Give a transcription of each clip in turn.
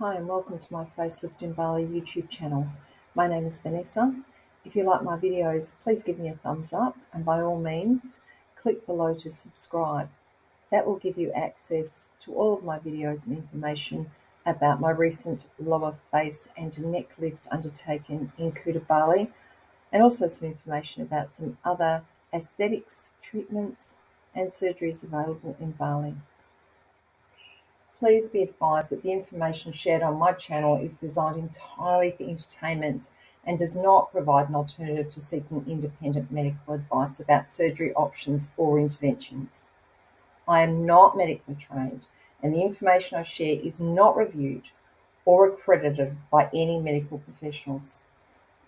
Hi and welcome to my Facelift in Bali YouTube channel. My name is Vanessa. If you like my videos, please give me a thumbs up and by all means, click below to subscribe. That will give you access to all of my videos and information about my recent lower face and neck lift undertaken in Kuta, Bali, and also some information about some other aesthetics, treatments and surgeries available in Bali. Please be advised that the information shared on my channel is designed entirely for entertainment and does not provide an alternative to seeking independent medical advice about surgery options or interventions. I am not medically trained, and the information I share is not reviewed or accredited by any medical professionals.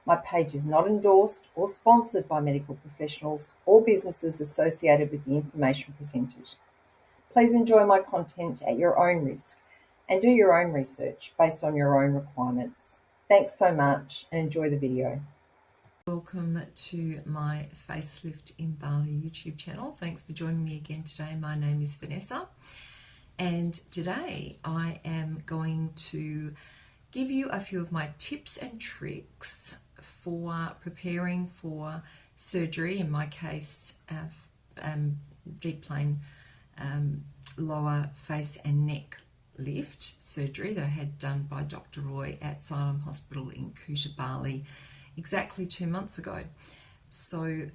My page is not endorsed or sponsored by medical professionals or businesses associated with the information presented. Please enjoy my content at your own risk and do your own research based on your own requirements. Thanks so much and enjoy the video. Welcome to my Facelift in Bali YouTube channel. Thanks for joining me again today. My name is Vanessa and today I am going to give you a few of my tips and tricks for preparing for surgery, in my case deep plane lower face and neck lift surgery that I had done by Dr. Roy at Siloam Hospital in Kuta, Bali exactly 2 months ago. So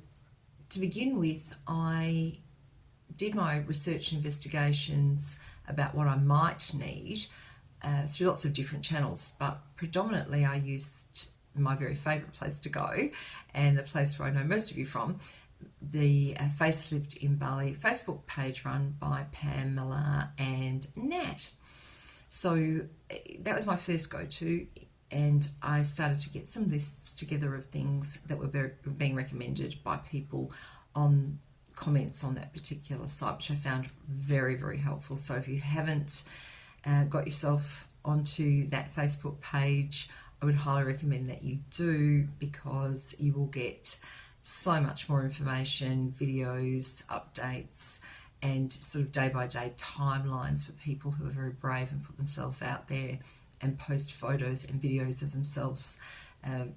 to begin with, I did my research investigations about what I might need through lots of different channels, but predominantly I used my very favourite place to go and the place where I know most of you from, the Facelift in Bali Facebook page run by Pamela and Nat. So that was my first go-to, and I started to get some lists together of things that were being recommended by people on comments on that particular site, which I found very, very helpful. So if you haven't got yourself onto that Facebook page, I would highly recommend that you do, because you will get so much more information, videos, updates, and sort of day-by-day timelines for people who are very brave and put themselves out there and post photos and videos of themselves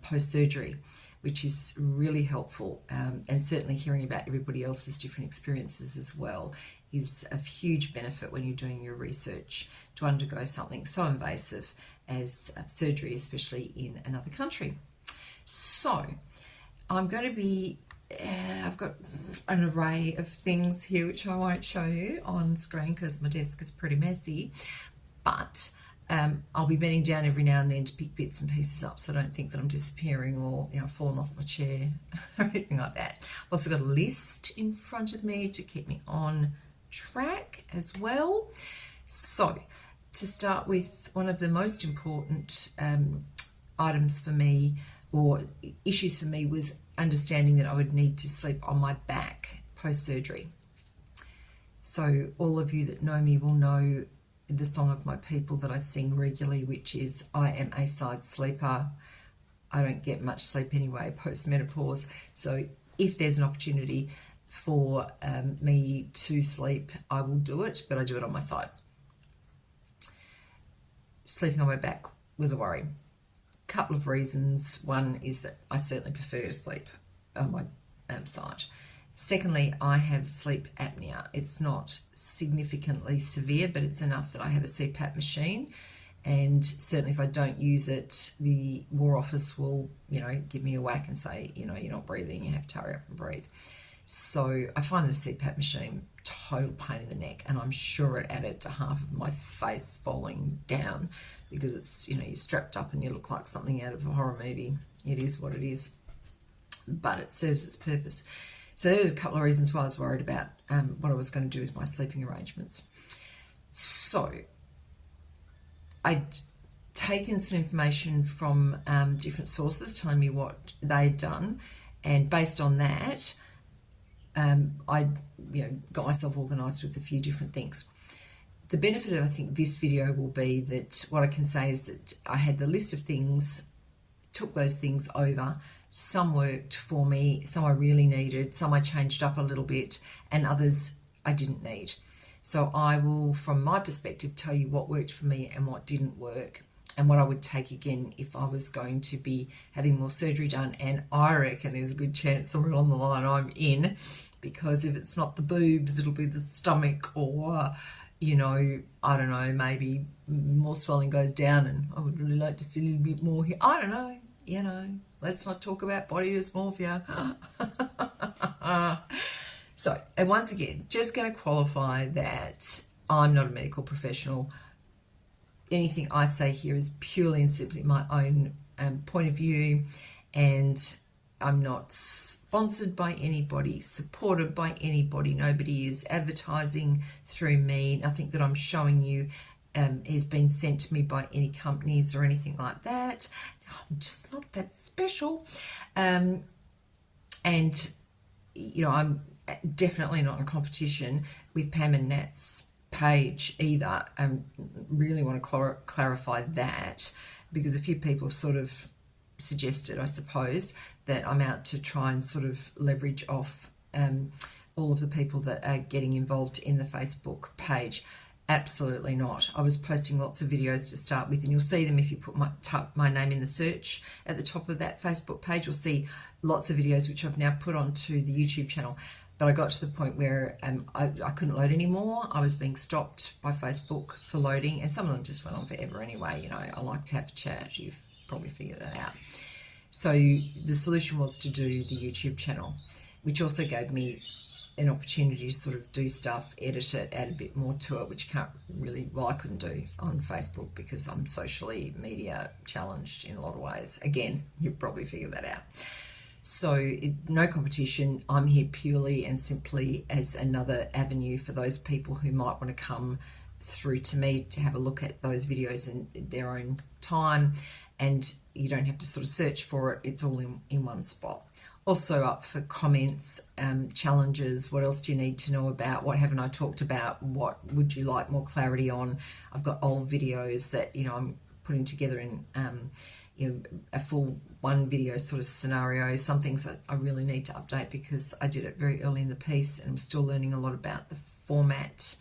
post-surgery, which is really helpful. And certainly hearing about everybody else's different experiences as well is of huge benefit when you're doing your research to undergo something so invasive as surgery, especially in another country. So I'm going to be, I've got an array of things here which I won't show you on screen because my desk is pretty messy, but I'll be bending down every now and then to pick bits and pieces up so I don't think that I'm disappearing or falling off my chair or anything like that. I've also got a list in front of me to keep me on track as well. So to start with, one of the most important items for me, or issues for me, was understanding that I would need to sleep on my back post-surgery. So all of you that know me will know the song of my people that I sing regularly, which is I am a side sleeper. I don't get much sleep anyway post-menopause. So if there's an opportunity for me to sleep, I will do it, but I do it on my side. Sleeping on my back was a worry. Couple of reasons. One is that I certainly prefer to sleep on my side. Secondly, I have sleep apnea. It's not significantly severe, but it's enough that I have a CPAP machine, and certainly if I don't use it, the War Office will, give me a whack and say, you're not breathing, you have to hurry up and breathe. So I find the CPAP machine total pain in the neck, and I'm sure it added to half of my face falling down because it's, you're strapped up and you look like something out of a horror movie. It is what it is, but it serves its purpose. So there's a couple of reasons why I was worried about what I was going to do with my sleeping arrangements. So I'd taken some information from different sources telling me what they'd done, and based on that, I got myself organised with a few different things. The benefit of, I think, this video will be that what I can say is that I had the list of things, took those things over. Some worked for me, some I really needed, some I changed up a little bit, and others I didn't need. So I will, from my perspective, tell you what worked for me and what didn't work. and what I would take again if I was going to be having more surgery done. And I reckon there's a good chance somewhere along the line I'm in, because if it's not the boobs, it'll be the stomach, or, you know, I don't know, maybe more swelling goes down and I would really like just a little bit more here. I don't know, you know, let's not talk about body dysmorphia. So, and once again, just going to qualify that I'm not a medical professional. Anything I say here is purely and simply my own point of view, and I'm not sponsored by anybody, supported by anybody. Nobody is advertising through me. Nothing that I'm showing you has been sent to me by any companies or anything like that. I'm just not that special. And, you know, I'm definitely not in competition with Pam and Nat's page either. I really want to clarify that, because a few people have sort of suggested, I suppose, that I'm out to try and sort of leverage off all of the people that are getting involved in the Facebook page. Absolutely not. I was posting lots of videos to start with, and you'll see them if you put my name in the search at the top of that Facebook page. You'll see lots of videos which I've now put onto the YouTube channel. But I got to the point where I couldn't load anymore. I was being stopped by Facebook for loading, and some of them just went on forever anyway. You know, I like to have a chat. You've probably figured that out. So the solution was to do the YouTube channel, which also gave me an opportunity to sort of do stuff, edit it, add a bit more to it, which can't really, well, I couldn't do on Facebook because I'm socially media challenged in a lot of ways. Again, you've probably figured that out. So no competition. I'm here purely and simply as another avenue for those people who might want to come through to me to have a look at those videos in their own time, and you don't have to sort of search for it. It's all in one spot. Also up for comments, challenges. What else do you need to know about? What haven't I talked about? What would you like more clarity on? I've got old videos that, you know, I'm putting together in you know, a full one video sort of scenario. Some things that I really need to update because I did it very early in the piece, and I'm still learning a lot about the format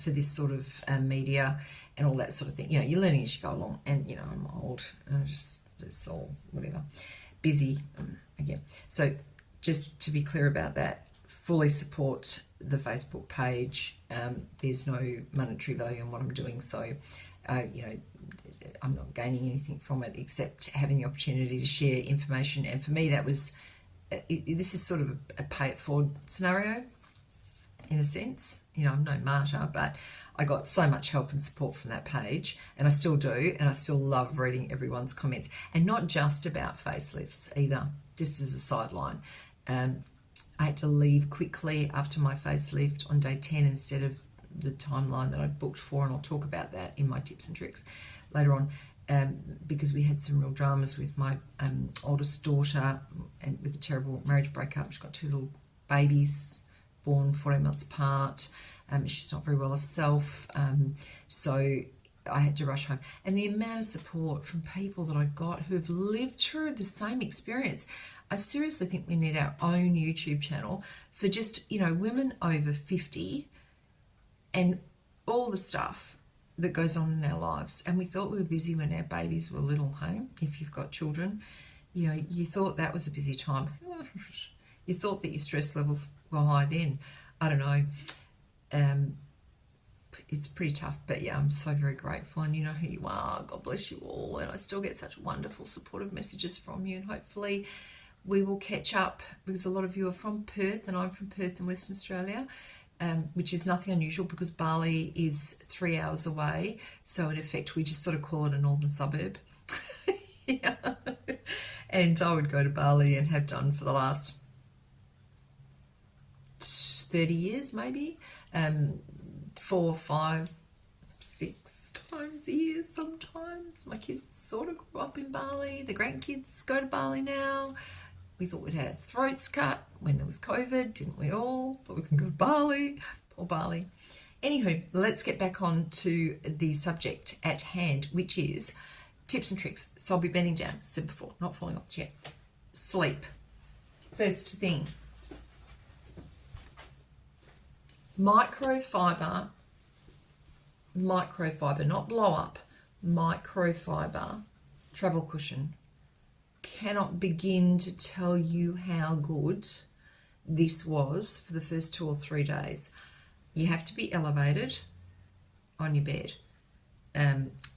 for this sort of media and all that sort of thing. You know, you're learning as you go along, and, you know, I'm old, just all whatever, busy again. So just to be clear about that, fully support the Facebook page. There's no monetary value in what I'm doing, so you know, I'm not gaining anything from it except having the opportunity to share information. And for me, that was this is sort of a pay it forward scenario in a sense. You know, I'm no martyr, but I got so much help and support from that page, and I still do, and I still love reading everyone's comments, and not just about facelifts either, just as a sideline. I had to leave quickly after my facelift on day 10 instead of the timeline that I booked for, and I'll talk about that in my tips and tricks later on, because we had some real dramas with my oldest daughter, and with a terrible marriage breakup. She's got 2 little babies born 14 months apart. She's not very well herself, so I had to rush home. And the amount of support from people that I got who have lived through the same experience. I seriously think we need our own YouTube channel for just, you know, women over 50 and all the stuff that goes on in our lives. And we thought we were busy when our babies were little, hey? If you've got children, you know, you thought that was a busy time. You thought that your stress levels were high then. I don't know. It's pretty tough, but yeah, I'm so very grateful, and you know who you are. God bless you all, and I still get such wonderful supportive messages from you, and hopefully we will catch up, because a lot of you are from Perth, and I'm from Perth in Western Australia, which is nothing unusual because Bali is 3 hours away, so in effect we just sort of call it a northern suburb. Yeah. And I would go to Bali and have done for the last 30 years maybe, 4, 5, 6 times a year sometimes. My kids sort of grew up in Bali. The grandkids go to Bali now. We thought we'd had our throats cut when there was COVID, didn't we all? But we can go to Bali. Poor Bali. Anywho, let's get back on to the subject at hand, which is tips and tricks. So I'll be bending down, said before, not falling off the chair. Sleep. First thing. Microfiber, not blow up, microfiber travel cushion. Cannot begin to tell you how good this was for the first 2 or 3 days. You have to be elevated on your bed.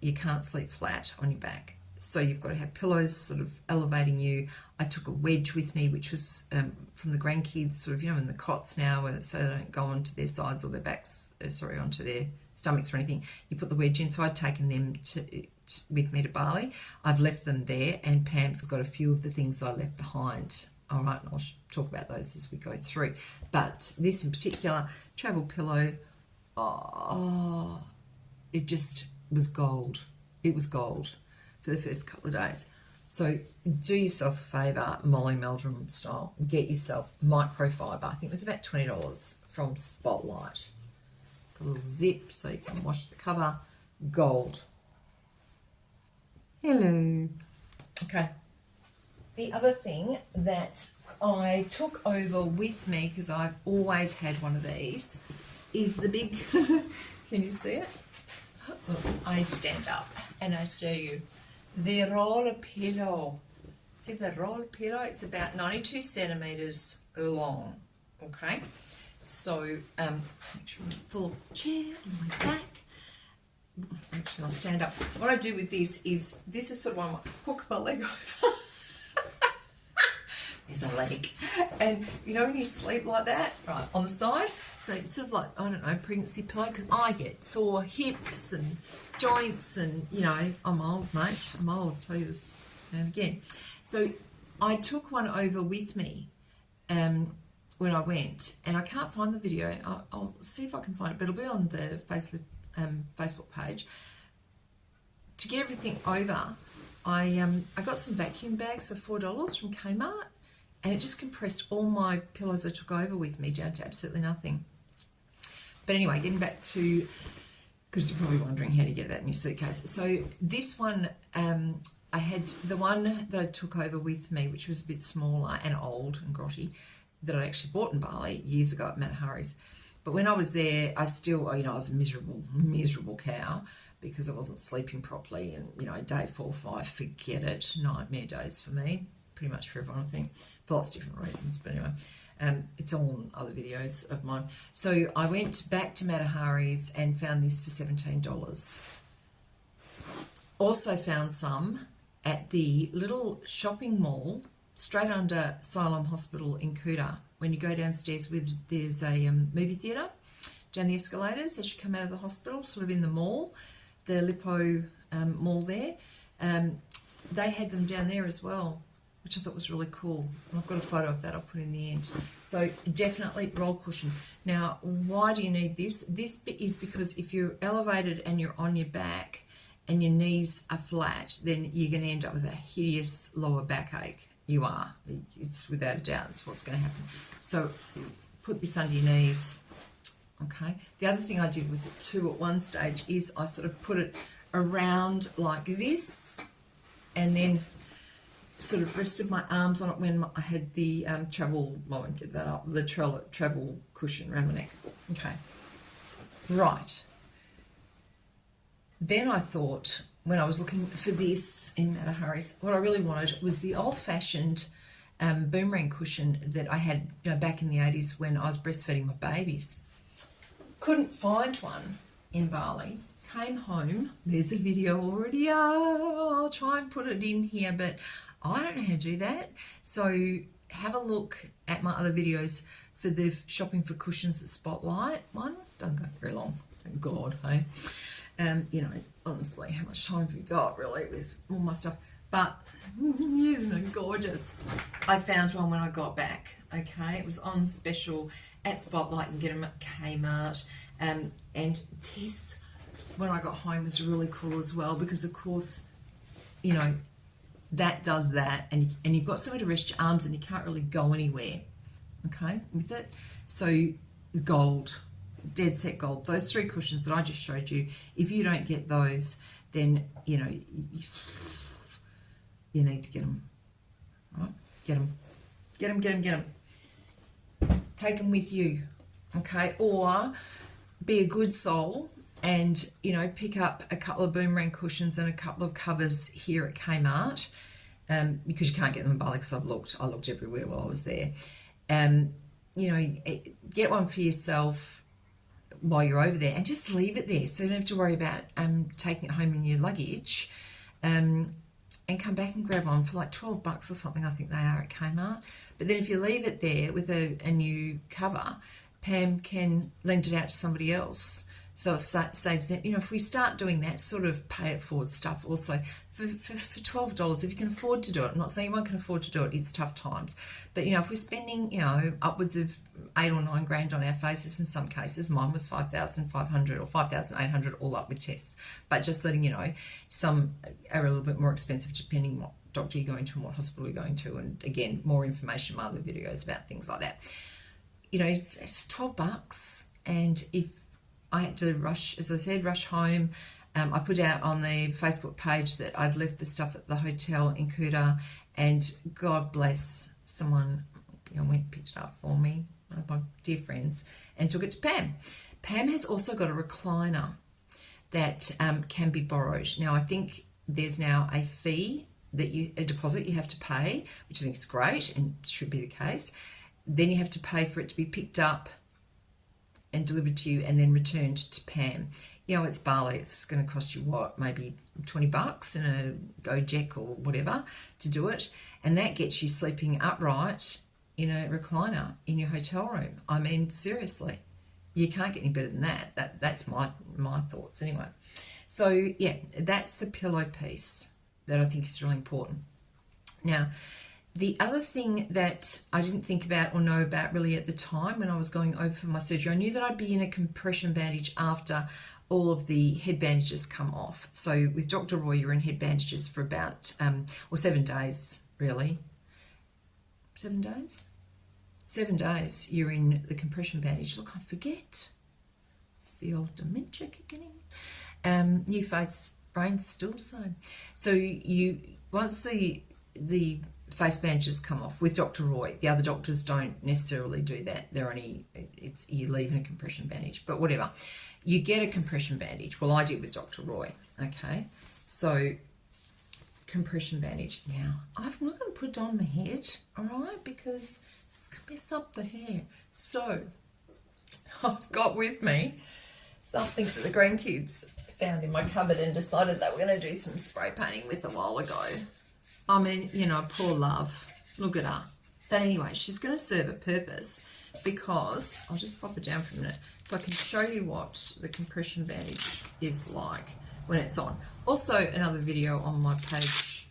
You can't sleep flat on your back. So you've got to have pillows sort of elevating you. I took a wedge with me, which was from the grandkids, sort of, in the cots now, so they don't go onto their sides or their backs, onto their stomachs or anything. You put the wedge in. So I'd taken them with me to Bali. I've left them there, and Pam's got a few of the things I left behind. All right, and I'll talk about those as we go through. But this in particular, travel pillow, it just was gold. It was gold for the first couple of days. So do yourself a favour, Molly Meldrum style. Get yourself microfiber. I think it was about $20 from Spotlight. A little zip so you can wash the cover. Gold. Hello. Okay. The other thing that I took over with me, because I've always had one of these, is the big, can you see it? I stand up and I show you the roller pillow. See the roller pillow? It's about 92 centimeters long. Okay, so make sure I'm full of chair on my back. Actually, I'll stand up. What I do with this is sort of one I hook my leg over. There's a leg, and when you sleep like that, right on the side. So it's sort of like, I don't know, pregnancy pillow, because I get sore hips and joints, and I'm old, mate. I'm old. I'll tell you this again. So I took one over with me when I went, and I can't find the video. I'll see if I can find it, but it'll be on the Facelift Facebook page. To get everything over, I got some vacuum bags for $4 from Kmart, and it just compressed all my pillows I took over with me down to absolutely nothing. But anyway, getting back to, because you're probably wondering how to get that in your suitcase. So this one, I had the one that I took over with me, which was a bit smaller and old and grotty, that I actually bought in Bali years ago at Matahari's. But when I was there, I still, I was a miserable cow, because I wasn't sleeping properly. And, day 4 or 5, forget it. Nightmare days for me. Pretty much for everyone, I think, for lots of different reasons. But anyway, it's all on other videos of mine. So I went back to Matahari's and found this for $17. Also found some at the little shopping mall straight under Siloam Hospital in Kuta. When you go downstairs, there's a movie theatre down the escalators as you come out of the hospital, sort of in the mall, the Lippo mall there. They had them down there as well, which I thought was really cool. And I've got a photo of that I'll put in the end. So definitely roll cushion. Now, why do you need this? This is because if you're elevated and you're on your back and your knees are flat, then you're going to end up with a hideous lower backache. You are. It's without a doubt. That's what's going to happen. So put this under your knees. Okay. The other thing I did with it too at one stage is I sort of put it around like this, and then sort of rested my arms on it when I had the travel, I won't get that up, the travel cushion around my neck. Okay, right. Then I thought, when I was looking for this in Matahari's, what I really wanted was the old-fashioned boomerang cushion that I had back in the 80s when I was breastfeeding my babies. Couldn't find one in Bali. Came home. There's a video already. I'll try and put it in here, but I don't know how to do that. So have a look at my other videos for the shopping for cushions at Spotlight one. Don't go very long, thank God, hey. Honestly, how much time have you got really with all my stuff? But isn't it gorgeous? I found one when I got back. Okay, it was on special at Spotlight. You can get them at Kmart. And this, when I got home, was really cool as well, because of course, that does that, and you've got somewhere to rest your arms, and you can't really go anywhere, okay, with it. So gold, dead set gold. Those 3 cushions that I just showed you, if you don't get those, then you need to get them, right? Get them. Take them with you, okay? Or be a good soul and, you know, pick up a couple of boomerang cushions and a couple of covers here at Kmart, because you can't get them in Bali, because I looked everywhere while I was there. You know, get one for yourself while you're over there, and just leave it there, so you don't have to worry about taking it home in your luggage. And come back and grab one for like $12 or something, I think they are at Kmart. But then if you leave it there with a new cover, Pam can lend it out to somebody else. So it saves them. You know, if we start doing that sort of pay it forward stuff also, for $12, if you can afford to do it, I'm not saying everyone can afford to do it, it's tough times. But, you know, if we're spending, you know, upwards of $8 or $9 grand on our faces in some cases, mine was 5,500 or 5,800 all up with tests. But just letting you know, some are a little bit more expensive depending what doctor you're going to and what hospital you're going to. And again, more information in my other videos about things like that. You know, it's $12. And if I had to rush, as I said, rush home, I put out on the Facebook page that I'd left the stuff at the hotel in Kuta, and God bless someone, you know, went and picked it up for me, one of my dear friends, and took it to Pam. Pam has also got a recliner that can be borrowed. Now, I think there's now a fee, a deposit you have to pay, which I think is great and should be the case. Then you have to pay for it to be picked up and delivered to you and then returned to Pam. You know, it's Bali, it's going to cost you what, maybe $20 in a Gojek or whatever to do it, and that gets you sleeping upright in a recliner in your hotel room. I mean, seriously, you can't get any better than that. That's my thoughts anyway. So yeah, that's the pillow piece that I think is really important. Now, the other thing that I didn't think about or know about really at the time when I was going over for my surgery, I knew that I'd be in a compression bandage after all of the head bandages come off. So with Dr. Roy, you're in head bandages for about, 7 days, really. 7 days? 7 days you're in the compression bandage. Look, I forget. It's the old dementia kicking in. New face, brain still the same. So once the face bandages come off with Dr. Roy, the other doctors don't necessarily do that. You leave in a compression bandage, but whatever. You get a compression bandage. Well, I did with Dr. Roy. Okay, so compression bandage. Now, I'm not going to put it on my head, all right, because it's going to mess up the hair. So I've got with me something that the grandkids found in my cupboard and decided they were going to do some spray painting with a while ago. I mean, you know, poor love. Look at her. But anyway, she's going to serve a purpose, because I'll just pop it down for a minute so I can show you what the compression bandage is like when it's on. Also, another video on my page,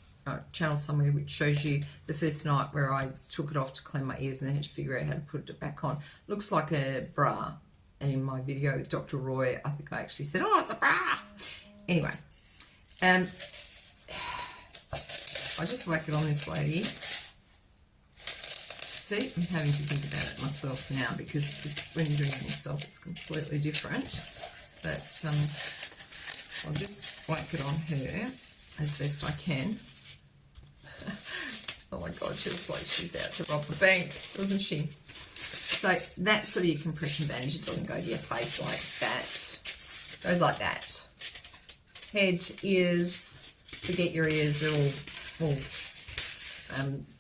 channel somewhere, which shows you the first night where I took it off to clean my ears and then had to figure out how to put it back on. Looks like a bra. And in my video with Dr. Roy, I think I actually said, oh, it's a bra. Anyway, I just whack it on this lady. See, I'm having to think about it myself now, because when you're doing it yourself, it's completely different. But I'll just whack it on her as best I can. Oh my God, she looks like she's out to rob the bank, doesn't she? So that's sort of your compression bandage. It doesn't go to your face like that. It goes like that. Head, ears, forget your ears, they're all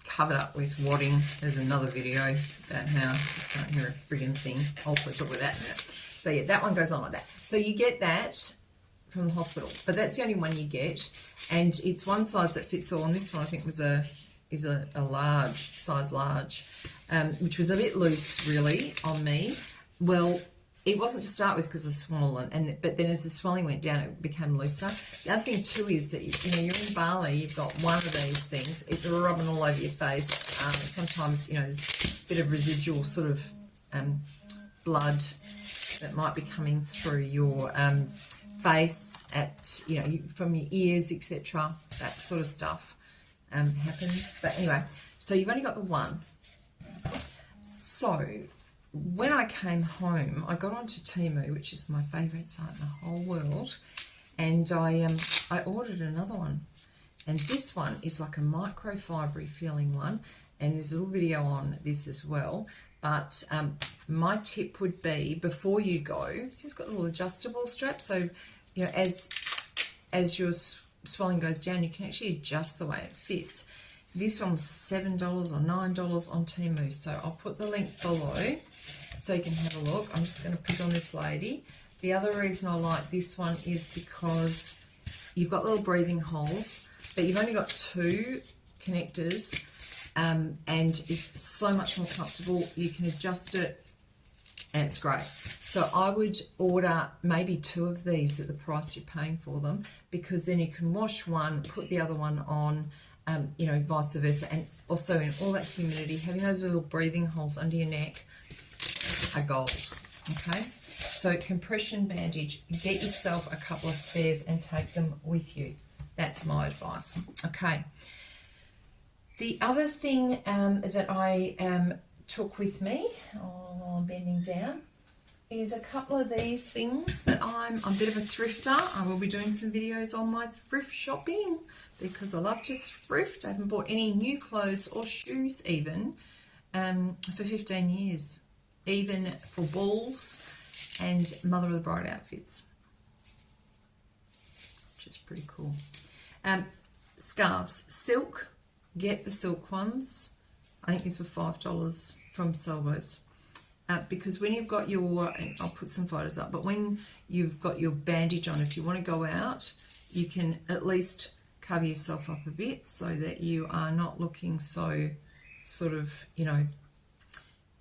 covered up with wadding. There's another video about how you can't hear a friggin' thing. I'll also talk about that in a minute. So yeah, that one goes on like that. So you get that from the hospital, but that's the only one you get, and it's one size that fits all. And this one I think is a large, size large, which was a bit loose really on me. Well, it wasn't to start with because it was swollen, but then as the swelling went down, it became looser. The other thing too is that, you know, you're in Bali, you've got one of these things, it's rubbing all over your face. Sometimes, you know, there's a bit of residual sort of blood that might be coming through your face, from your ears, etc. That sort of stuff happens. But anyway, so you've only got the one. So when I came home, I got onto Temu, which is my favourite site in the whole world, and I ordered another one. And this one is like a microfibery feeling one, and there's a little video on this as well. But my tip would be, before you go, it's got a little adjustable strap, so you know, as your swelling goes down, you can actually adjust the way it fits. This one was $7 or $9 on Temu, so I'll put the link below so you can have a look. I'm just going to pick on this lady. The other reason I like this one is because you've got little breathing holes, but you've only got 2 connectors, and it's so much more comfortable. You can adjust it, and it's great. So I would order maybe 2 of these at the price you're paying for them, because then you can wash one, put the other one on, you know, vice versa. And also, in all that humidity, having those little breathing holes under your neck are gold. Okay, so compression bandage, get yourself a couple of spares and take them with you. That's my advice. Okay, the other thing that I took with me while I'm bending down is a couple of these things that I'm a bit of a thrifter. I will be doing some videos on my thrift shopping because I love to thrift. I haven't bought any new clothes or shoes even for 15 years, even for balls and Mother of the Bride outfits, which is pretty cool. Scarves, silk, get the silk ones. I think these were $5 from Salvos. Because when you've got your, and I'll put some photos up, but when you've got your bandage on, if you want to go out, you can at least cover yourself up a bit so that you are not looking so sort of, you know,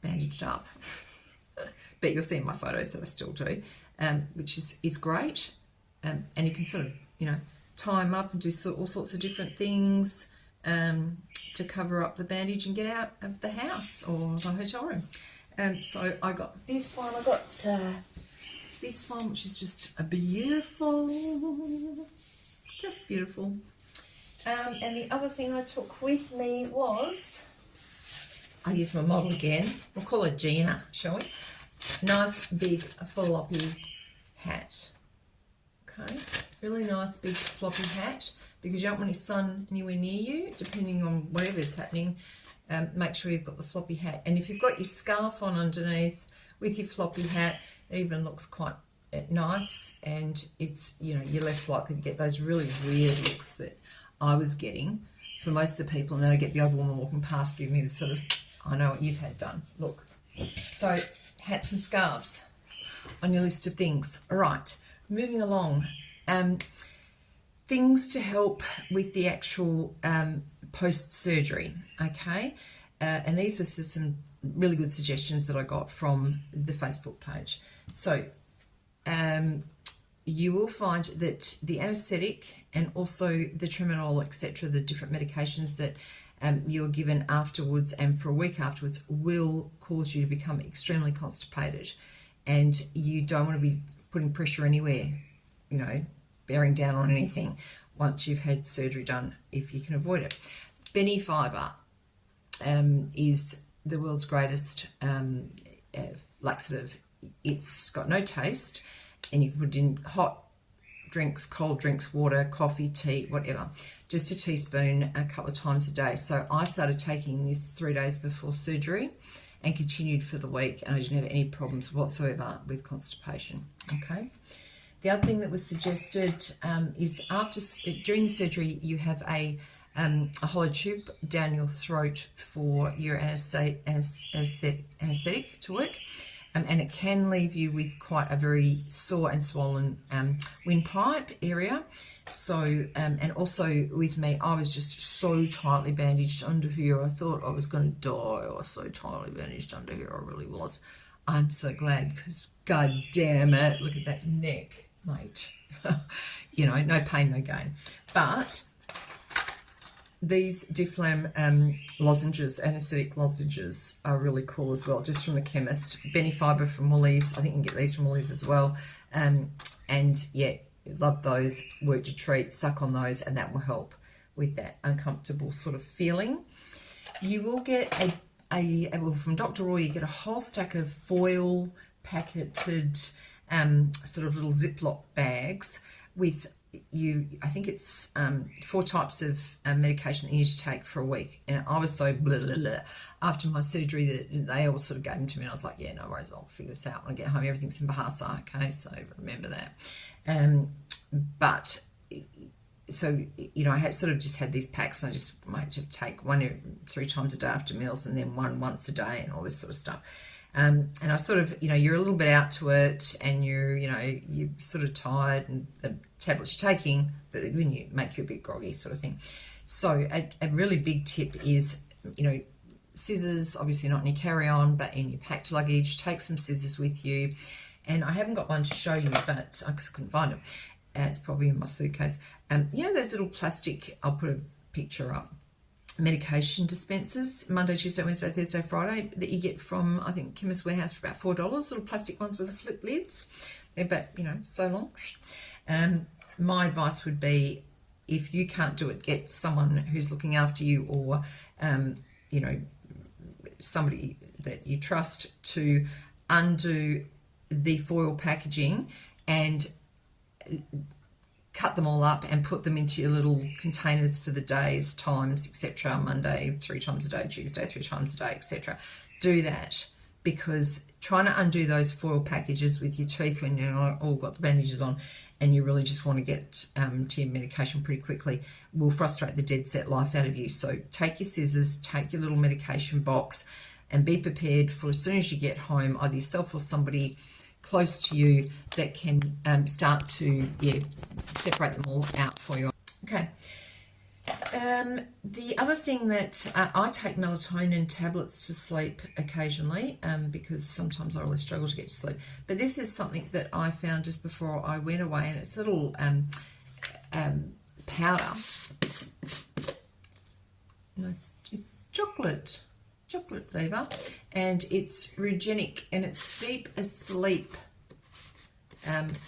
bandaged up. But you'll see in my photos that I still do, which is great. And you can sort of, you know, tie them up and do all sorts of different things to cover up the bandage and get out of the house or the hotel room. So I got this one. I got this one, which is just a beautiful, just beautiful. And the other thing I took with me was, I used my model again. We'll call her Gina, shall we? Nice big floppy hat. Okay, really nice big floppy hat, because you don't want your son anywhere near you, depending on whatever's happening. Make sure you've got the floppy hat, and if you've got your scarf on underneath with your floppy hat, it even looks quite nice, and it's, you know, you're less likely to get those really weird looks that I was getting for most of the people, and then I get the other woman walking past giving me the sort of, I know what you've had done look. So hats and scarves on your list of things. All right, moving along. Things to help with the actual post-surgery, okay? And these were some really good suggestions that I got from the Facebook page. So you will find that the anesthetic and also the tramadol, etc., the different medications that you are given afterwards and for a week afterwards will cause you to become extremely constipated, and you don't want to be putting pressure anywhere, you know, bearing down on anything once you've had surgery done, if you can avoid it. Beni fibre is the world's greatest laxative. It's got no taste, and you can put it in hot drinks, cold drinks, water, coffee, tea, whatever. Just a teaspoon a couple of times a day. So I started taking this 3 days before surgery and continued for the week, and I didn't have any problems whatsoever with constipation. Okay. The other thing that was suggested is during the surgery, you have a hollow tube down your throat for your anesthetic to work, and it can leave you with quite a very sore and swollen windpipe area. So, and also with me, I was just so tightly bandaged under here. I thought I was going to die. I was so tightly bandaged under here. I really was. I'm so glad, because God damn it, look at that neck, mate. You know, no pain, no gain. But these Difflam lozenges, anesthetic lozenges, are really cool as well, just from the chemist. Beni fibre from Woolies. I think you can get these from Woolies as well. And yeah, love those. Work your treat, suck on those, and that will help with that uncomfortable sort of feeling. You will get well, from Dr. Roy, you get a whole stack of foil packeted sort of little Ziploc bags with I think it's 4 types of medication that you need to take for a week. And I was so blah, blah, blah after my surgery that they all sort of gave them to me. And I was like, yeah, no worries, I'll figure this out when I get home. Everything's in Bahasa, okay? So remember that. But so, you know, I had sort of just had these packs, and I had to take 1 3 times a day after meals, and then 1 once a day, and all this sort of stuff. And I sort of, you know, you're a little bit out to it, and you're sort of tired, and the tablets you're taking, that when you make you a bit groggy, sort of thing. So a really big tip is, you know, scissors, obviously not in your carry-on, but in your packed luggage. Take some scissors with you. And I haven't got one to show you, but I couldn't find them. It's probably in my suitcase. You know those little plastic, I'll put a picture up, medication dispensers, Monday, Tuesday, Wednesday, Thursday, Friday, that you get from, I think, Chemist Warehouse for about $4, little plastic ones with the flip lids. They're about, you know, so long. My advice would be, if you can't do it, get someone who's looking after you, or, you know, somebody that you trust to undo the foil packaging and cut them all up and put them into your little containers for the days, times, etc. Monday 3 times a day, Tuesday 3 times a day, etc. Do that, because trying to undo those foil packages with your teeth when you've all got the bandages on and you really just want to get to your medication pretty quickly will frustrate the dead set life out of you. So take your scissors, take your little medication box, and be prepared for, as soon as you get home, either yourself or somebody close to you that can start to separate them all out for you. Okay. The other thing that I take melatonin tablets to sleep occasionally, because sometimes I really struggle to get to sleep. But this is something that I found just before I went away, and it's a little powder. No, it's chocolate flavor, and it's Rugenic, and it's deep asleep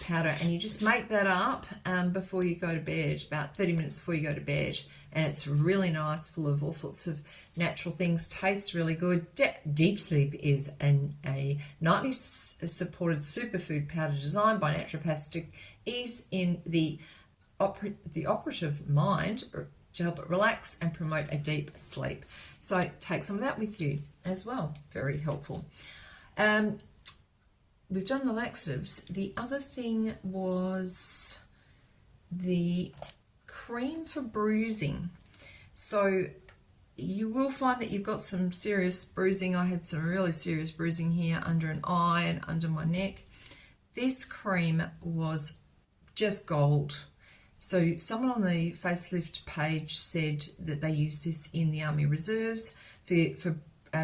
powder, and you just make that up before you go to bed, about 30 minutes before you go to bed, and it's really nice, full of all sorts of natural things, tastes really good. Deep Sleep is a nightly supported superfood powder designed by naturopaths to ease in the operative mind, to help it relax and promote a deep sleep. So take some of that with you as well. Very helpful. We've done the laxatives. The other thing was the cream for bruising. So you will find that you've got some serious bruising. I had some really serious bruising here under an eye and under my neck. This cream was just gold. So someone on the Facelift page said that they use this in the Army Reserves for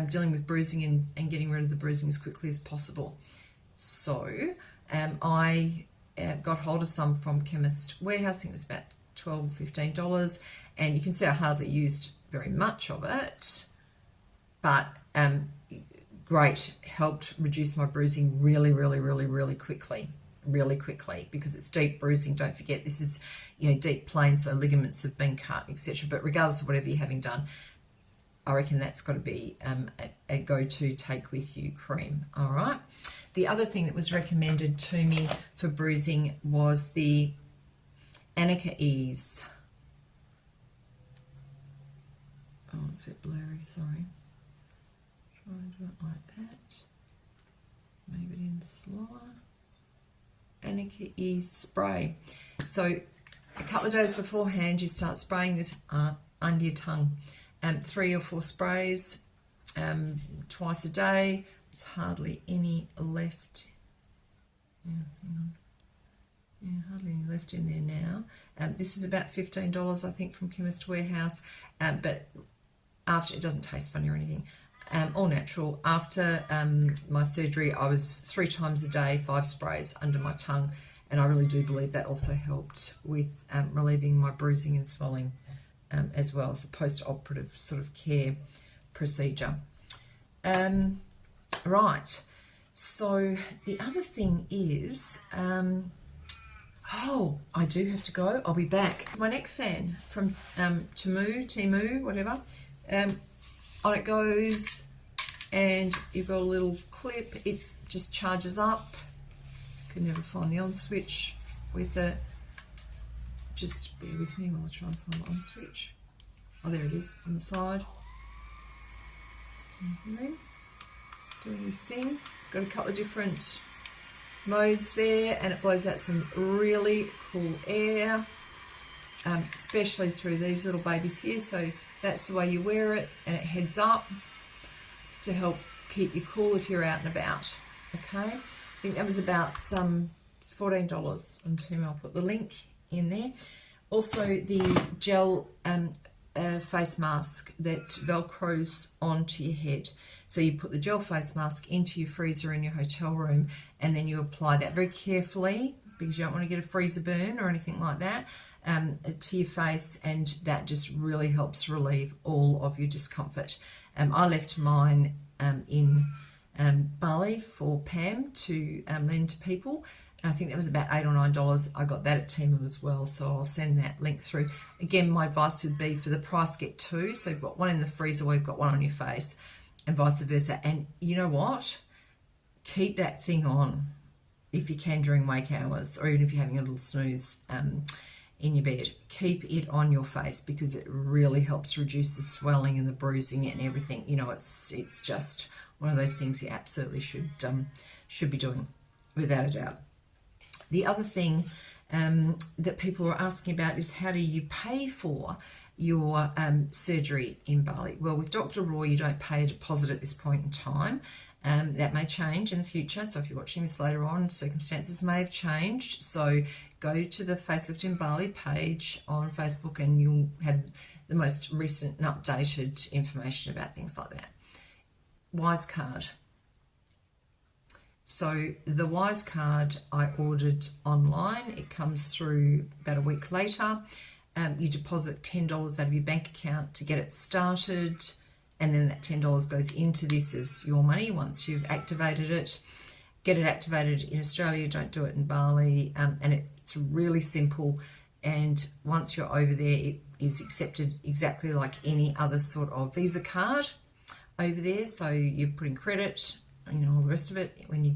dealing with bruising and getting rid of the bruising as quickly as possible. So I got hold of some from Chemist Warehouse. I think it was about $12, $15, and you can see I hardly used very much of it, but great, helped reduce my bruising really quickly, because it's deep bruising. Don't forget, this is, you know, deep plain, so ligaments have been cut, etc. But regardless of whatever you're having done, I reckon that's got to be a go-to take with you cream. All right. The other thing that was recommended to me for bruising was the Annika Ease. Oh, it's a bit blurry, sorry. Try and do it like that. Move it in slower. Annika Ease spray. So a couple of days beforehand, you start spraying this under your tongue. 3 or 4 sprays twice a day. There's hardly any left. Hardly any left in there now. This was about $15, I think, from Chemist Warehouse. But after, it doesn't taste funny or anything. All natural. After my surgery, I was 3 times a day, 5 sprays under my tongue, and I really do believe that also helped with relieving my bruising and swelling as well as a post-operative sort of care procedure. Right, so the other thing is, oh, I do have to go. I'll be back. My neck fan from Temu, whatever. On it goes, and you've got a little clip. It just charges up. Could never find the on switch with it. Just bear with me while I try and find the on switch. Oh, there it is on the side. Doing this thing. Got a couple of different modes there, and it blows out some really cool air, especially through these little babies here. So that's the way you wear it, and it heads up to help keep you cool if you're out and about. Okay, I think that was about $14 on Temu. I'll put the link in there. Also, the gel face mask that velcros onto your head. So you put the gel face mask into your freezer in your hotel room, and then you apply that very carefully, because you don't want to get a freezer burn or anything like that, to your face, and that just really helps relieve all of your discomfort. I left mine in Bali for Pam to lend to people, and I think that was about $8 or $9. I got that at Temu as well, so I'll send that link through. Again, my advice would be for the price, get two. So you've got one in the freezer or you've got one on your face, and vice versa. And you know what? Keep that thing on if you can during wake hours, or even if you're having a little snooze in your bed. Keep it on your face, because it really helps reduce the swelling and the bruising and everything. You know, it's just one of those things you absolutely should be doing, without a doubt. The other thing that people are asking about is, how do you pay for your surgery in Bali? Well, with Dr. Roy, you don't pay a deposit at this point in time. That may change in the future. So if you're watching this later on, circumstances may have changed. So go to the Facelift in Bali page on Facebook, and you'll have the most recent and updated information about things like that. Wise card. So the Wise card I ordered online. It comes through about a week later. You deposit $10 out of your bank account to get it started, and then that $10 goes into this as your money once you've activated it. Get it activated in Australia, don't do it in Bali, and it's really simple. And once you're over there, it is accepted exactly like any other sort of Visa card over there. So you put in credit, you know, all the rest of it when you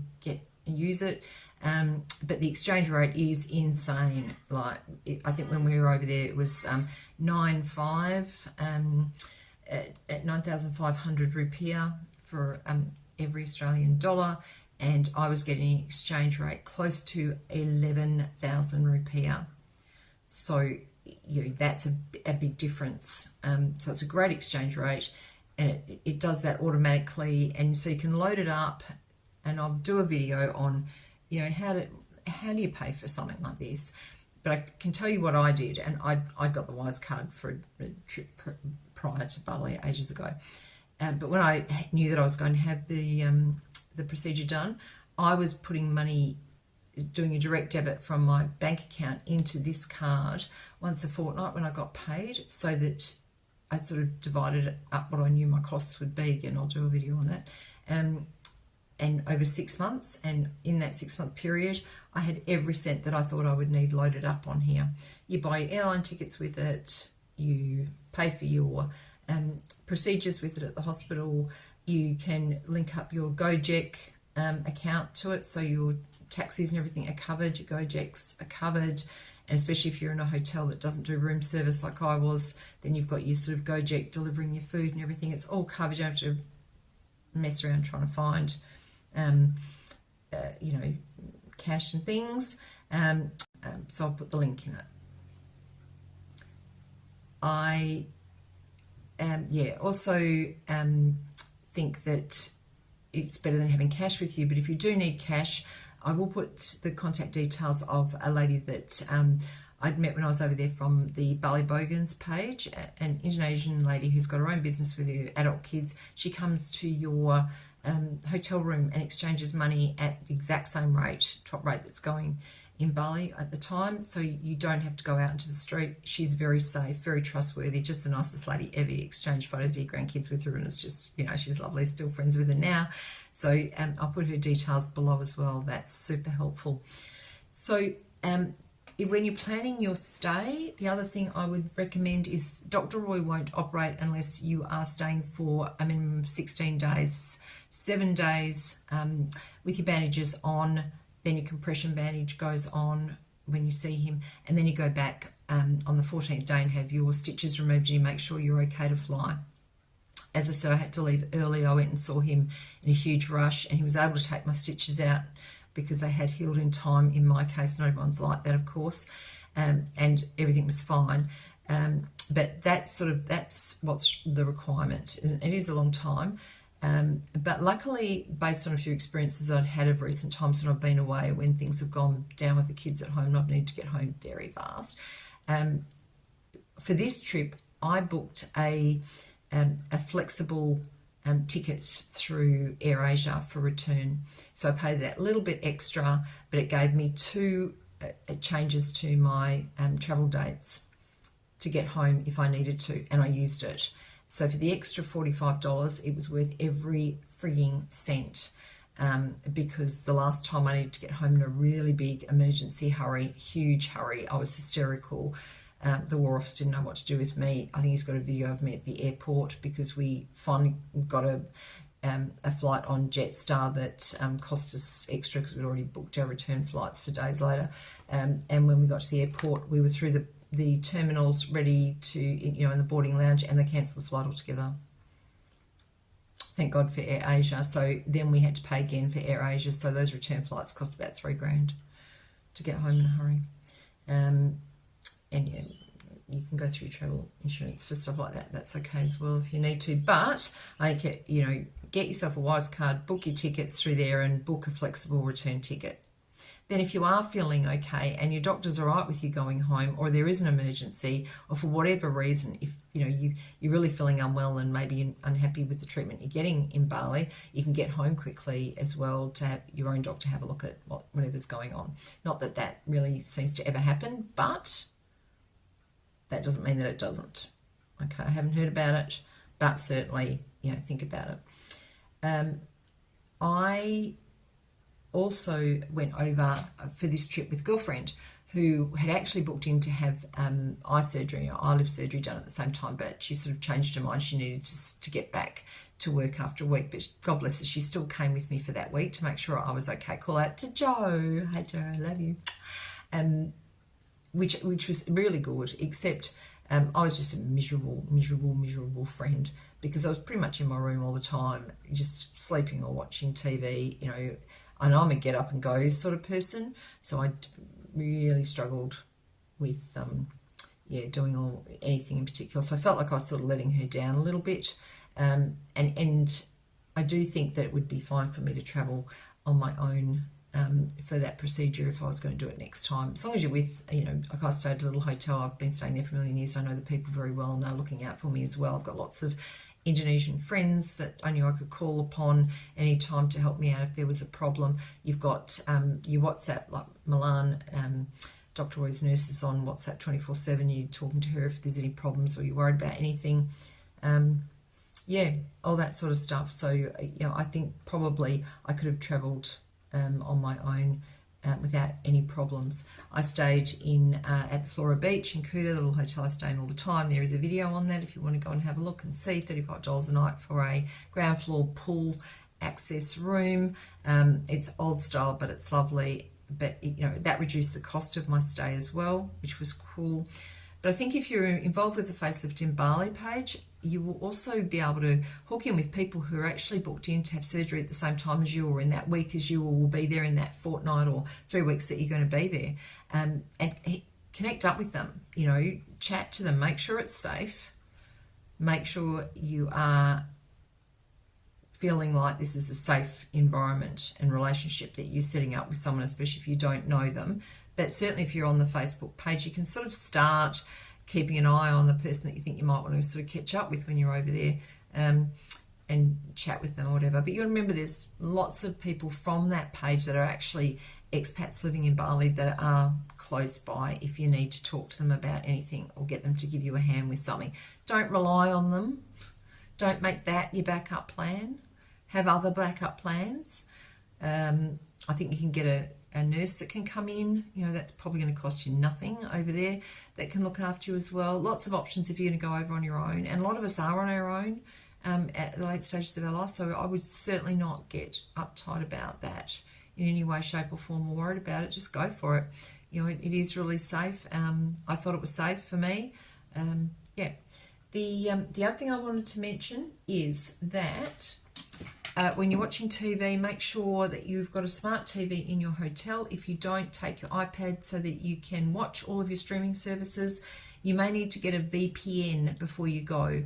use it. But the exchange rate is insane. Like, I think when we were over there, it was 9.5 at 9,500 rupiah for every Australian dollar, and I was getting an exchange rate close to 11,000 rupiah. So you know, that's a big difference. So it's a great exchange rate, and it does that automatically, and so you can load it up. And I'll do a video on, you know, how do you pay for something like this. But I can tell you what I did, and I got the Wise card for a trip prior to Bali ages ago. But when I knew that I was going to have the procedure done, I was putting money, doing a direct debit from my bank account into this card once a fortnight when I got paid, so that I sort of divided up what I knew my costs would be. Again, I'll do a video on that. And over 6 months, and in that 6-month period, I had every cent that I thought I would need loaded up on here. You buy airline tickets with it, you pay for your procedures with it at the hospital, you can link up your Gojek account to it, so your taxis and everything are covered, your Gojeks are covered, and especially if you're in a hotel that doesn't do room service like I was, then you've got your sort of Gojek delivering your food and everything. It's all covered. You don't have to mess around trying to find you know, cash and things. So I'll put the link in it. I also think that it's better than having cash with you, but if you do need cash, I will put the contact details of a lady that I'd met when I was over there from the Bali Bogans page, an Indonesian lady who's got her own business with her adult kids. She comes to your hotel room and exchanges money at the exact same rate, top rate that's going in Bali at the time, so you don't have to go out into the street. She's very safe, very trustworthy, just the nicest lady ever. Exchanged photos of your grandkids with her, and it's just, you know, she's lovely, still friends with her now. So I'll put her details below as well. That's super helpful. So when you're planning your stay, the other thing I would recommend is Dr. Roy won't operate unless you are staying for a minimum of 16 days, 7 days with your bandages on, then your compression bandage goes on, when you see him, and then you go back on the 14th day and have your stitches removed, and you make sure you're okay to fly. As I said, I had to leave early. I went and saw him in a huge rush, and he was able to take my stitches out because they had healed in time. In my case, not everyone's like that, of course, and everything was fine. But that's what's the requirement. It is a long time. But luckily, based on a few experiences I'd had of recent times when I've been away, when things have gone down with the kids at home, and I've needed to get home very fast. For this trip, I booked a flexible ticket through AirAsia for return. So I paid that little bit extra, but it gave me two changes to my travel dates to get home if I needed to, and I used it. So for the extra $45, it was worth every frigging cent, because the last time I needed to get home in a really big emergency hurry, huge hurry, I was hysterical. The War Office didn't know what to do with me. I think he's got a video of me at the airport because we finally got a flight on Jetstar that cost us extra because we'd already booked our return flights for days later. And when we got to the airport, we were through the terminals ready to, in the boarding lounge, and they cancelled the flight altogether. Thank God for AirAsia. So then we had to pay again for AirAsia. So those return flights cost about $3,000 to get home in a hurry. And yeah, you can go through travel insurance for stuff like that. That's okay as well if you need to. But get yourself a Wise card, book your tickets through there, and book a flexible return ticket. Then if you are feeling okay and your doctor's all right with you going home, or there is an emergency, or for whatever reason, if you're really feeling unwell and maybe unhappy with the treatment you're getting in Bali, you can get home quickly as well to have your own doctor have a look at whatever's going on. Not that that really seems to ever happen, but that doesn't mean that it doesn't. Okay, I haven't heard about it, but certainly, think about it. I also went over for this trip with a girlfriend who had actually booked in to have eye surgery or eyelid surgery done at the same time, but she sort of changed her mind. She needed to get back to work after a week, but God bless her, she still came with me for that week to make sure I was okay. Call out to Joe. Hey Joe, I love you. Which was really good, except I was just a miserable friend, because I was pretty much in my room all the time, just sleeping or watching TV. And I'm a get up and go sort of person, so I really struggled with doing anything in particular. So I felt like I was sort of letting her down a little bit, and I do think that it would be fine for me to travel on my own for that procedure if I was going to do it next time. As long as you're with, like I stayed at a little hotel. I've been staying there for a million years. I know the people very well, and they're looking out for me as well. I've got lots of Indonesian friends that I knew I could call upon any time to help me out if there was a problem. You've got your WhatsApp, like Milan, Dr. Roy's nurse is on WhatsApp 24/7. You're talking to her if there's any problems or you're worried about anything. All that sort of stuff. So, I think probably I could have travelled on my own without any problems. I stayed at the Flora Beach in Kuta, the little hotel I stay in all the time. There is a video on that if you want to go and have a look and see. $35 a night for a ground floor pool access room. It's old style, but it's lovely. But that reduced the cost of my stay as well, which was cool. But I think if you're involved with the Facelift in Bali page, you will also be able to hook in with people who are actually booked in to have surgery at the same time as you, or in that week as you, or will be there in that fortnight or 3 weeks that you're going to be there, and connect up with them, chat to them, make sure it's safe, make sure you are feeling like this is a safe environment and relationship that you're setting up with someone, especially if you don't know them. But certainly if you're on the Facebook page, you can sort of start keeping an eye on the person that you think you might want to sort of catch up with when you're over there, and chat with them or whatever. But you remember there's lots of people from that page that are actually expats living in Bali that are close by if you need to talk to them about anything or get them to give you a hand with something. Don't rely on them. Don't make that your backup plan. Have other backup plans. I think you can get a nurse that can come in, that's probably going to cost you nothing over there, that can look after you as well. Lots of options if you're going to go over on your own, and a lot of us are on our own at the late stages of our life, so I would certainly not get uptight about that in any way, shape or form, or worried about it. Just go for it. it is really safe. I thought it was safe for me. Yeah. The other thing I wanted to mention is that when you're watching TV, make sure that you've got a smart TV in your hotel. If you don't, take your iPad so that you can watch all of your streaming services. You may need to get a VPN before you go,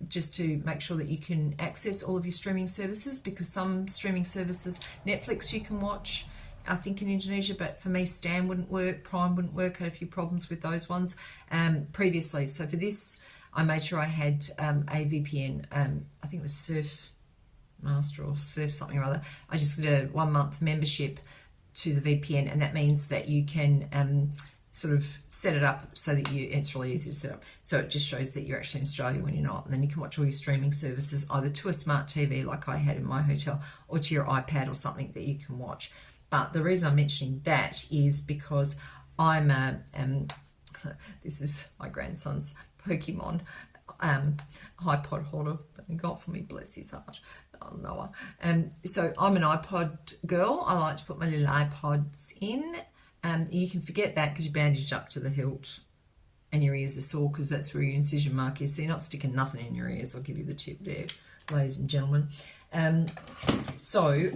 just to make sure that you can access all of your streaming services, because some streaming services, Netflix you can watch, I think, in Indonesia, but for me Stan wouldn't work, Prime wouldn't work. I had a few problems with those ones previously. So for this, I made sure I had a VPN. I think it was Surf Master or Surf something or other. I just did a 1 month membership to the VPN, and that means that you can sort of set it up so that it's really easy to set up. So it just shows that you're actually in Australia when you're not. And then you can watch all your streaming services either to a smart TV like I had in my hotel, or to your iPad or something that you can watch. But the reason I'm mentioning that is because I'm this is my grandson's Pokemon iPod holder that he got for me, bless his heart. Oh, Noah. So I'm an iPod girl. I like to put my little iPods in. You can forget that because you bandage up to the hilt and your ears are sore because that's where your incision mark is. So you're not sticking nothing in your ears. I'll give you the tip there, ladies and gentlemen. So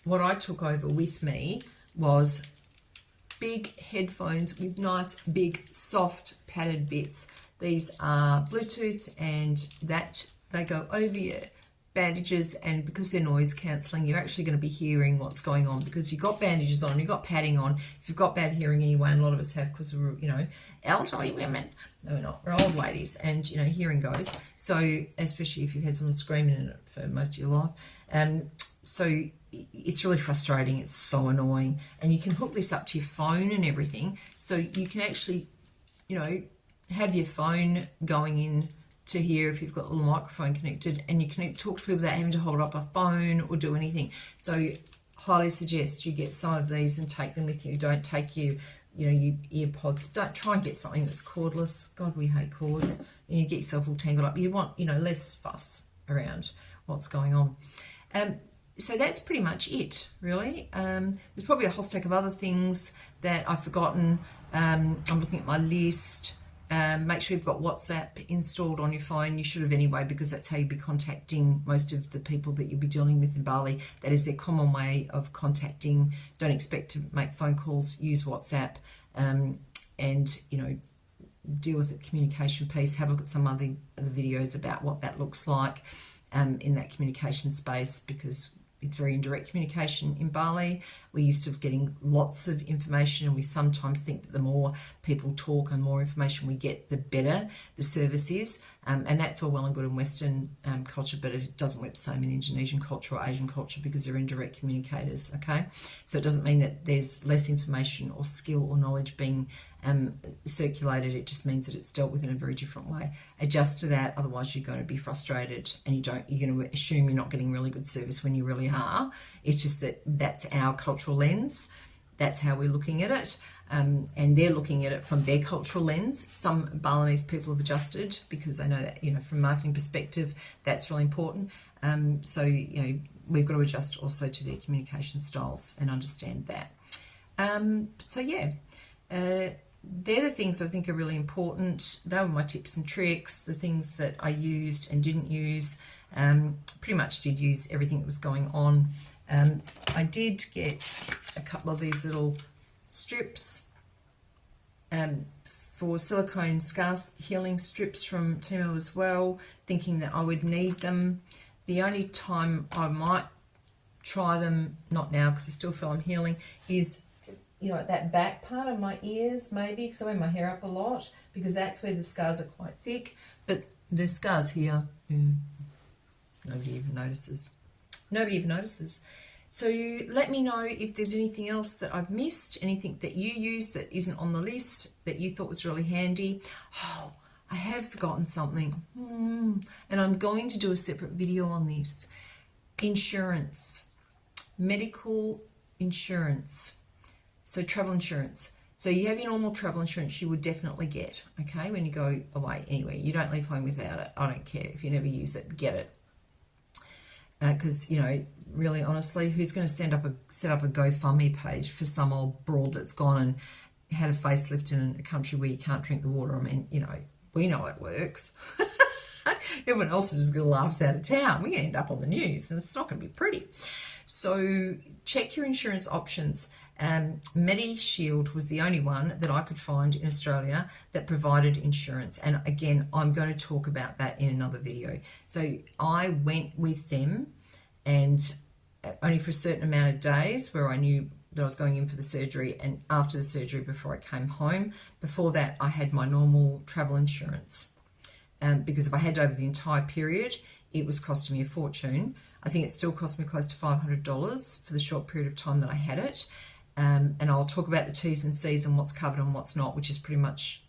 what I took over with me was big headphones with nice, big, soft, padded bits. These are Bluetooth, and that they go over your bandages, and because they're noise cancelling, you're actually going to be hearing what's going on, because you've got bandages on, you've got padding on. If you've got bad hearing anyway, and a lot of us have because we're, elderly women. No, we're not. We're old ladies, and, hearing goes. So, especially if you've had someone screaming in it for most of your life. So it's really frustrating. It's so annoying. And you can hook this up to your phone and everything. So you can actually, have your phone going in to here if you've got a little microphone connected, and you can talk to people without having to hold up a phone or do anything. So highly suggest you get some of these and take them with you. Don't take your earpods. Don't try and get something that's cordless. God, we hate cords. And you get yourself all tangled up. You want, less fuss around what's going on. So that's pretty much it, really. There's probably a whole stack of other things that I've forgotten. I'm looking at my list. Make sure you've got WhatsApp installed on your phone. You should have anyway, because that's how you'll be contacting most of the people that you'll be dealing with in Bali. That is their common way of contacting. Don't expect to make phone calls. Use WhatsApp, and deal with the communication piece. Have a look at some other videos about what that looks like in that communication space, because it's very indirect communication in Bali. We're used to getting lots of information, and we sometimes think that the more people talk and more information we get, the better the service is. And that's all well and good in Western culture, but it doesn't work the same in Indonesian culture or Asian culture, because they're indirect communicators, okay? So it doesn't mean that there's less information or skill or knowledge being circulated. It just means that it's dealt with in a very different way. Adjust to that, otherwise you're going to be frustrated, and you're going to assume you're not getting really good service when you really are. It's just that that's our cultural lens. That's how we're looking at it. And they're looking at it from their cultural lens. Some Balinese people have adjusted because they know that, from a marketing perspective, that's really important. So we've got to adjust also to their communication styles and understand that. They're the things I think are really important. They were my tips and tricks, the things that I used and didn't use. Pretty much did use everything that was going on. I did get a couple of these little strips for silicone scar healing strips from Timo as well, thinking that I would need them. The only time I might try them, not now because I still feel I'm healing, is at that back part of my ears, maybe, because I wear my hair up a lot, because that's where the scars are quite thick. But the scars here, nobody even notices. Nobody even notices. So let me know if there's anything else that I've missed, anything that you use that isn't on the list that you thought was really handy. Oh, I have forgotten something. And I'm going to do a separate video on this. Insurance. Medical insurance. So travel insurance. So you have your normal travel insurance you would definitely get, okay, when you go away anyway. You don't leave home without it. I don't care. If you never use it, get it. because really honestly, who's going to set up a GoFundMe page for some old broad that's gone and had a facelift in a country where you can't drink the water? I mean, we know it works. Everyone else is just going to laugh us out of town. We end up on the news, and it's not going to be pretty. So check your insurance options. MediShield was the only one that I could find in Australia that provided insurance. And again, I'm going to talk about that in another video. So I went with them, and only for a certain amount of days where I knew that I was going in for the surgery, and after the surgery before I came home. Before that, I had my normal travel insurance. Because if I had over the entire period, it was costing me a fortune. I think it still cost me close to $500 for the short period of time that I had it. And I'll talk about the T's and C's and what's covered and what's not, which is pretty much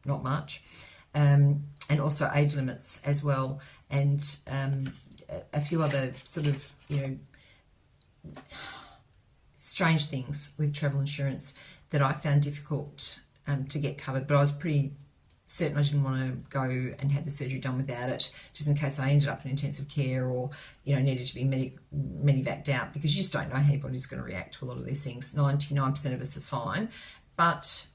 not much. And also age limits as well, and a few other sort of, strange things with travel insurance that I found difficult to get covered. But I was pretty certain I didn't want to go and have the surgery done without it, just in case I ended up in intensive care or needed to be medevaced out, because you just don't know how your body's going to react to a lot of these things. 99% of us are fine, but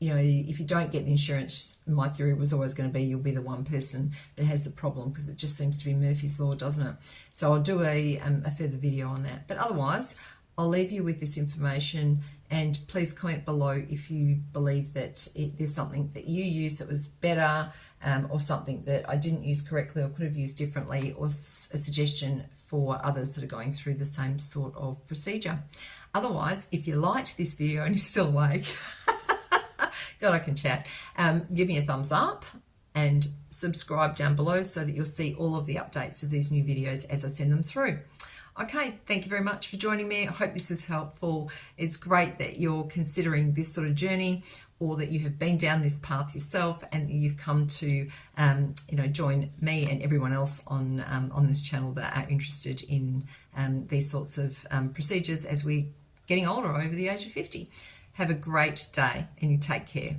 if you don't get the insurance, my theory was always going to be you'll be the one person that has the problem, because it just seems to be Murphy's Law, doesn't it? So I'll do a further video on that. But otherwise, I'll leave you with this information, and please comment below if you believe that there's something that you use that was better, or something that I didn't use correctly or could have used differently, or a suggestion for others that are going through the same sort of procedure. Otherwise, if you liked this video and you're still awake, God, I can chat, give me a thumbs up and subscribe down below so that you'll see all of the updates of these new videos as I send them through. Okay, thank you very much for joining me. I hope this was helpful. It's great that you're considering this sort of journey, or that you have been down this path yourself and you've come to, join me and everyone else on this channel that are interested in these sorts of procedures as we're getting older, over the age of 50. Have a great day, and you take care.